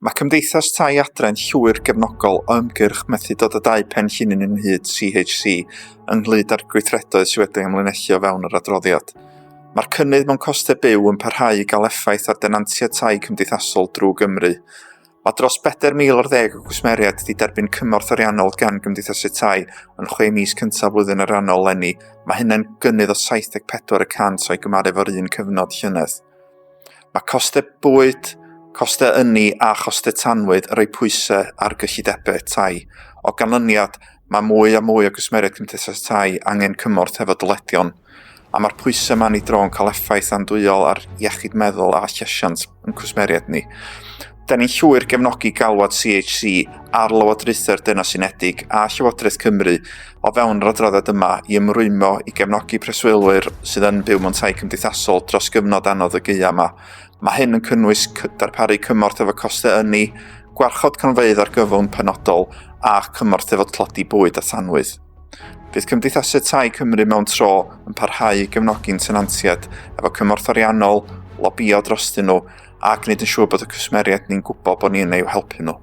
Mae Cymdeithas Tai Adra yn llwyr gefnogol o ymgyrch methu dod o dau pen llinyn yn hyd CHC ynghyd â'r gweithredoedd sydd wedi ymlinellu o fewn yr adroddiad. Mae'r cynnydd mewn costau byw yn parhau i gael effaith ar denantiaid tai cymdeithasol drwy Gymru. Mae dros 4,010 o gwsmeriaid wedi derbyn cymorth ariannol gan Gymdeithasu Tai yn 6 mis cyntaf blwyddyn ariannol lenni. Mae hynny'n gynnydd o 74% o'i gymaru efo'r un cyfnod llynedd. Mae costau bwyd, costau ynni a chostau tanwydd yn rhoi pwysau ar gyllidebau tai. O ganlyniad, mae mwy a mwy o gwsmeriaid Cymdeithas Tai angen cymorth efo dyledion, a mae'r pwysau yma'n ei dro'n cael effaith andwyol ar iechyd meddwl a llesiant yn cwsmeriaid ni. Da ni'n llwyr gefnogi galwad CHC ar Lywodraethau'r Deyrnas Unedig a Llywodraeth Cymru o fewn yr adroddiad yma i ymrwymo i gefnogi preswylwyr sydd yn byw mewn tai cymdeithasol dros gyfnod anodd y gaea yma. Mae hyn yn cynnwys darparu cymorth efo costau ynni, gwarchod cronfeydd ar gyfwn penodol a chymorth efo tlodi bwyd a thanwydd. Bydd Cymdeithasau Tai Cymru mewn tro yn parhau i gefnogi'n tenantiaid efo cymorth ariannol, lobïo drostyn nhw a gwneud yn siŵr bod y cwsmeriaid ni'n gwybod bod ni yn ei helpu nhw.